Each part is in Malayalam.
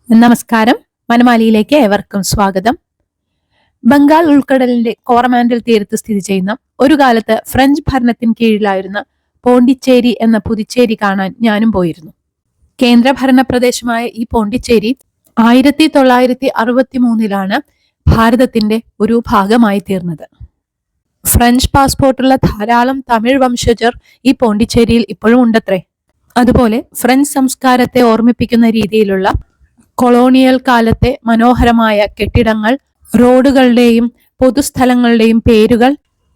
നമസ്കാരം. വനമാലിയിലേക്ക് ഏവർക്കും സ്വാഗതം. ബംഗാൾ ഉൾക്കടലിന്റെ കോറമാൻഡൽ തീരത്ത് സ്ഥിതി ചെയ്യുന്ന ഒരു കാലത്ത് ഫ്രഞ്ച് ഭരണത്തിന് കീഴിലായിരുന്ന പോണ്ടിച്ചേരി എന്ന പുതുച്ചേരി കാണാൻ ഞാനും പോയിരുന്നു. കേന്ദ്രഭരണ പ്രദേശമായ ഈ പോണ്ടിച്ചേരി 1963 ഭാരതത്തിന്റെ ഒരു ഭാഗമായി തീർന്നത്. ഫ്രഞ്ച് പാസ്പോർട്ടുള്ള ധാരാളം തമിഴ് വംശജർ ഈ പോണ്ടിച്ചേരിയിൽ ഇപ്പോഴും ഉണ്ടത്രേ. അതുപോലെ ഫ്രഞ്ച് സംസ്കാരത്തെ ഓർമ്മിപ്പിക്കുന്ന രീതിയിലുള്ള കൊളോണിയൽ കാലത്തെ മനോഹരമായ കെട്ടിടങ്ങൾ, റോഡുകളുടെയും പൊതുസ്ഥലങ്ങളുടെയും പേരുകൾ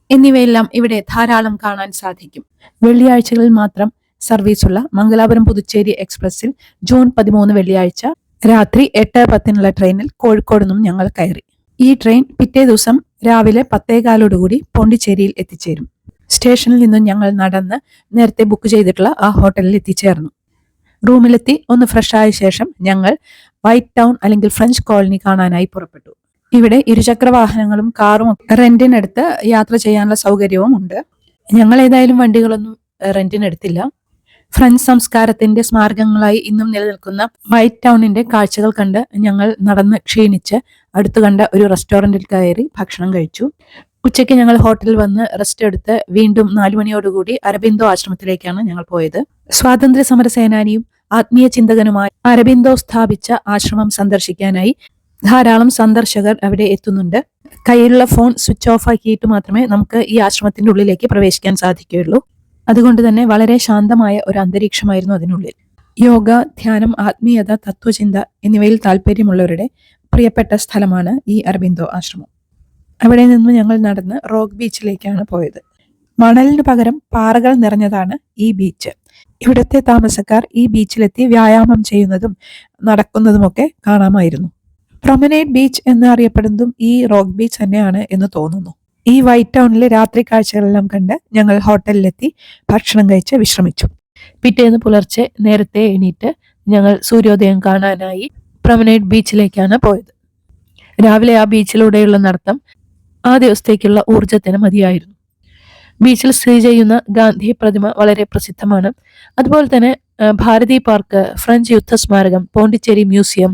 എന്നിവയെല്ലാം ഇവിടെ ധാരാളം കാണാൻ സാധിക്കും. വെള്ളിയാഴ്ചകളിൽ മാത്രം സർവീസുള്ള മംഗലാപുരം പുതുച്ചേരി എക്സ്പ്രസിൽ ജൂൺ 13 വെള്ളിയാഴ്ച രാത്രി 8:10 ട്രെയിനിൽ കോഴിക്കോട് നിന്നും ഞങ്ങൾ കയറി. ഈ ട്രെയിൻ പിറ്റേ ദിവസം രാവിലെ 10:15 പോണ്ടിച്ചേരിയിൽ എത്തിച്ചേരും. സ്റ്റേഷനിൽ നിന്നും ഞങ്ങൾ നടന്ന് നേരത്തെ ബുക്ക് ചെയ്തിട്ടുള്ള ആ ഹോട്ടലിൽ എത്തിച്ചേർന്നു. റൂമിലെത്തി ഒന്ന് ഫ്രഷ് ആയ ശേഷം ഞങ്ങൾ വൈറ്റ് ടൗൺ അല്ലെങ്കിൽ ഫ്രഞ്ച് കോളനി കാണാനായി പുറപ്പെട്ടു. ഇവിടെ ഇരുചക്ര വാഹനങ്ങളും കാറും റെന്റിനെടുത്ത് യാത്ര ചെയ്യാനുള്ള സൗകര്യവും ഉണ്ട്. ഞങ്ങൾ ഏതായാലും വണ്ടികളൊന്നും റെന്റിനെടുത്തില്ല. ഫ്രഞ്ച് സംസ്കാരത്തിന്റെ സ്മാരകങ്ങളായി ഇന്നും നിലനിൽക്കുന്ന വൈറ്റ് ടൗണിന്റെ കാഴ്ചകൾ കണ്ട് ഞങ്ങൾ നടന്ന് ക്ഷീണിച്ച് അടുത്തു കണ്ട ഒരു റെസ്റ്റോറന്റിൽ കയറി ഭക്ഷണം കഴിച്ചു. ഉച്ചയ്ക്ക് ഞങ്ങൾ ഹോട്ടലിൽ വന്ന് റെസ്റ്റ് എടുത്ത് വീണ്ടും 4 മണിയോടുകൂടി അരബിന്ദോ ആശ്രമത്തിലേക്കാണ് ഞങ്ങൾ പോയത്. സ്വാതന്ത്ര്യ സമര സേനാനിയും ആത്മീയ ചിന്തകനുമായി അരബിന്ദോ സ്ഥാപിച്ച ആശ്രമം സന്ദർശിക്കാനായി ധാരാളം സന്ദർശകർ അവിടെ എത്തുന്നുണ്ട്. കയ്യിലുള്ള ഫോൺ സ്വിച്ച് ഓഫ് ആക്കിയിട്ട് മാത്രമേ നമുക്ക് ഈ ആശ്രമത്തിന്റെ ഉള്ളിലേക്ക് പ്രവേശിക്കാൻ സാധിക്കുകയുള്ളൂ. അതുകൊണ്ട് തന്നെ വളരെ ശാന്തമായ ഒരു അന്തരീക്ഷമായിരുന്നു അതിനുള്ളിൽ. യോഗ, ധ്യാനം, ആത്മീയത, തത്വചിന്ത എന്നിവയിൽ താല്പര്യമുള്ളവരുടെ പ്രിയപ്പെട്ട സ്ഥലമാണ് ഈ അരബിന്ദോ ആശ്രമം. അവിടെ നിന്ന് ഞങ്ങൾ നടന്ന് റോക്ക് ബീച്ചിലേക്കാണ് പോയത്. മണലിന് പകരം പാറകൾ നിറഞ്ഞതാണ് ഈ ബീച്ച്. ഇവിടുത്തെ താമസക്കാർ ഈ ബീച്ചിലെത്തി വ്യായാമം ചെയ്യുന്നതും നടക്കുന്നതുമൊക്കെ കാണാമായിരുന്നു. പ്രൊമനേഡ് ബീച്ച് എന്നറിയപ്പെടുന്നതും ഈ റോക്ക് ബീച്ച് തന്നെയാണ് എന്ന് തോന്നുന്നു. ഈ വൈറ്റ് ടൗണിലെ രാത്രി കാഴ്ചകളെല്ലാം കണ്ട് ഞങ്ങൾ ഹോട്ടലിലെത്തി ഭക്ഷണം കഴിച്ച് വിശ്രമിച്ചു. പിറ്റേന്ന് പുലർച്ചെ നേരത്തെ എണീറ്റ് ഞങ്ങൾ സൂര്യോദയം കാണാനായി പ്രൊമനേഡ് ബീച്ചിലേക്കാണ് പോയത്. രാവിലെ ആ ബീച്ചിലൂടെയുള്ള നടത്തം ആ ദിവസത്തേക്കുള്ള ഊർജത്തിന് മതിയായിരുന്നു. ബീച്ചിൽ സ്ഥിതി ചെയ്യുന്ന ഗാന്ധി പ്രതിമ വളരെ പ്രസിദ്ധമാണ്. അതുപോലെ തന്നെ ഭാരതി പാർക്ക്, ഫ്രഞ്ച് യുദ്ധ സ്മാരകം, Pondicherry museum,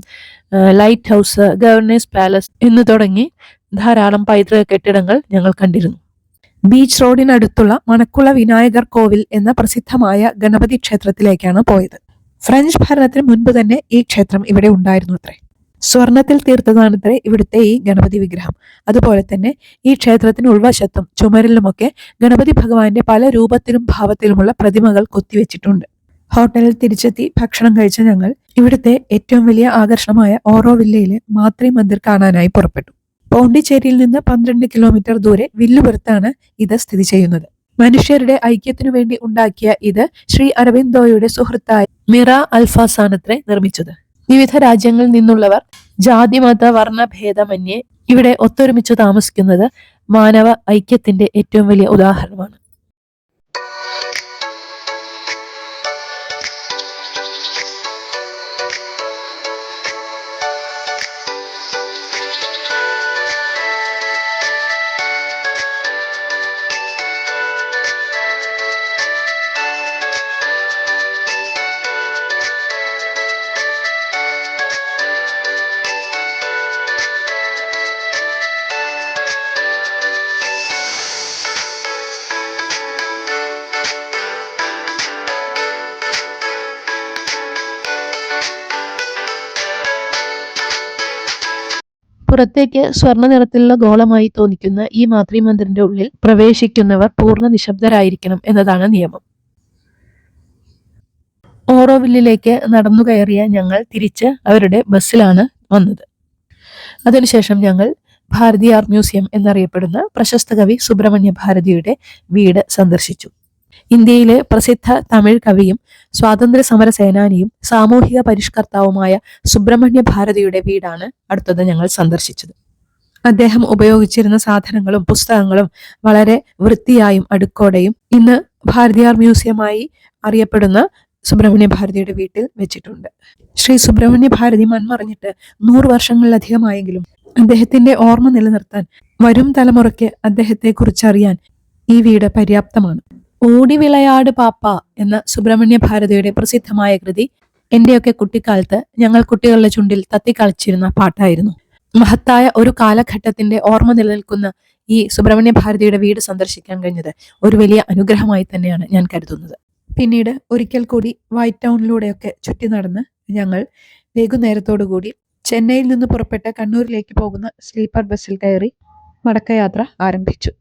light house, governor's palace എന്ന് തുടങ്ങി ധാരാളം പൈതൃക കെട്ടിടങ്ങൾ ഞങ്ങൾ കണ്ടിരുന്നു. ബീച്ച് റോഡിനടുത്തുള്ള മണക്കുള വിനായകർ കോവിൽ എന്ന പ്രസിദ്ധമായ ഗണപതി ക്ഷേത്രത്തിലേക്കാണ് പോയത്. ഫ്രഞ്ച് ഭരണത്തിന് മുൻപ് തന്നെ ഈ ക്ഷേത്രം ഇവിടെ ഉണ്ടായിരുന്നു അത്രേ. സ്വർണത്തിൽ തീർത്തതാണത്രേ ഇവിടുത്തെ ഈ ഗണപതി വിഗ്രഹം. അതുപോലെ തന്നെ ഈ ക്ഷേത്രത്തിന് ഉൾവശത്തും ചുമരിലുമൊക്കെ ഗണപതി ഭഗവാന്റെ പല രൂപത്തിലും ഭാവത്തിലുമുള്ള പ്രതിമകൾ കൊത്തിവെച്ചിട്ടുണ്ട്. ഹോട്ടലിൽ തിരിച്ചെത്തി ഭക്ഷണം കഴിച്ച ഞങ്ങൾ ഇവിടുത്തെ ഏറ്റവും വലിയ ആകർഷണമായ ഓറോവില്ലയിലെ മാത്രി മന്ദിർ കാണാനായി പുറപ്പെട്ടു. പോണ്ടിച്ചേരിയിൽ നിന്ന് 12 കിലോമീറ്റർ ദൂരെ വില്ലുപുരത്താണ് ഇത് സ്ഥിതി ചെയ്യുന്നത്. മനുഷ്യരുടെ ഐക്യത്തിനു വേണ്ടി ഉണ്ടാക്കിയ ഇത് ശ്രീ അരബിന്ദോയുടെ സുഹൃത്തായ മിറ അൽഫാസാണത്രേ നിർമ്മിച്ചത്. വിവിധ രാജ്യങ്ങളിൽ നിന്നുള്ളവർ ജാതി മത വർണ്ണ ഭേദമന്യേ ഇവിടെ ഒത്തൊരുമിച്ച് താമസിക്കുന്നത് മാനവ ഐക്യത്തിന്റെ ഏറ്റവും വലിയ ഉദാഹരണമാണ്. പുറത്തേക്ക് സ്വർണ്ണ നിറത്തിലുള്ള ഗോളമായി തോന്നിക്കുന്ന ഈ മാതൃമന്ദിറിന്റെ ഉള്ളിൽ പ്രവേശിക്കുന്നവർ പൂർണ്ണ നിശബ്ദരായിരിക്കണം എന്നതാണ് നിയമം. ഓറോവില്ലിലേക്ക് നടന്നു കയറിയ ഞങ്ങൾ തിരിച്ച് അവരുടെ ബസ്സിലാണ് വന്നത്. അതിനുശേഷം ഞങ്ങൾ ഭാരതിയാർ മ്യൂസിയം എന്നറിയപ്പെടുന്ന പ്രശസ്ത കവി സുബ്രഹ്മണ്യ ഭാരതിയുടെ വീട് സന്ദർശിച്ചു. ഇന്ത്യയിലെ പ്രസിദ്ധ തമിഴ് കവിയും സ്വാതന്ത്ര്യ സമര സേനാനിയും സാമൂഹിക പരിഷ്കർത്താവുമായ സുബ്രഹ്മണ്യ ഭാരതിയുടെ വീടാണ് അടുത്തത് ഞങ്ങൾ സന്ദർശിച്ചത്. അദ്ദേഹം ഉപയോഗിച്ചിരുന്ന സാധനങ്ങളും പുസ്തകങ്ങളും വളരെ വൃത്തിയായും അടുക്കോടെയും ഇന്ന് ഭാരതിയാർ മ്യൂസിയമായി അറിയപ്പെടുന്ന സുബ്രഹ്മണ്യ ഭാരതിയുടെ വീട്ടിൽ വെച്ചിട്ടുണ്ട്. ശ്രീ സുബ്രഹ്മണ്യ ഭാരതി മൺമറഞ്ഞിട്ട് 100 വർഷങ്ങളിലധികമായെങ്കിലും അദ്ദേഹത്തിന്റെ ഓർമ്മ നിലനിർത്താൻ വരും തലമുറയ്ക്ക് അദ്ദേഹത്തെ കുറിച്ചറിയാൻ ഈ വീട് പര്യാപ്തമാണ്. ഓടി വിളയാട് പാപ്പ എന്ന സുബ്രഹ്മണ്യ ഭാരതിയുടെ പ്രസിദ്ധമായ കൃതി എന്റെയൊക്കെ കുട്ടിക്കാലത്ത് ഞങ്ങൾ കുട്ടികളുടെ ചുണ്ടിൽ തത്തിക്കളിച്ചിരുന്ന പാട്ടായിരുന്നു. മഹത്തായ ഒരു കാലഘട്ടത്തിന്റെ ഓർമ്മ നിലനിൽക്കുന്ന ഈ സുബ്രഹ്മണ്യ ഭാരതിയുടെ വീട് സന്ദർശിക്കാൻ കഴിഞ്ഞത് ഒരു വലിയ അനുഗ്രഹമായി തന്നെയാണ് ഞാൻ കരുതുന്നത്. പിന്നീട് ഒരിക്കൽ കൂടി വൈറ്റ് ടൗണിലൂടെയൊക്കെ ചുറ്റി നടന്ന് ഞങ്ങൾ വൈകുന്നേരത്തോടു കൂടി ചെന്നൈയിൽ നിന്ന് പുറപ്പെട്ട കണ്ണൂരിലേക്ക് പോകുന്ന സ്ലീപ്പർ ബസ്സിൽ കയറി മടക്കയാത്ര ആരംഭിച്ചു.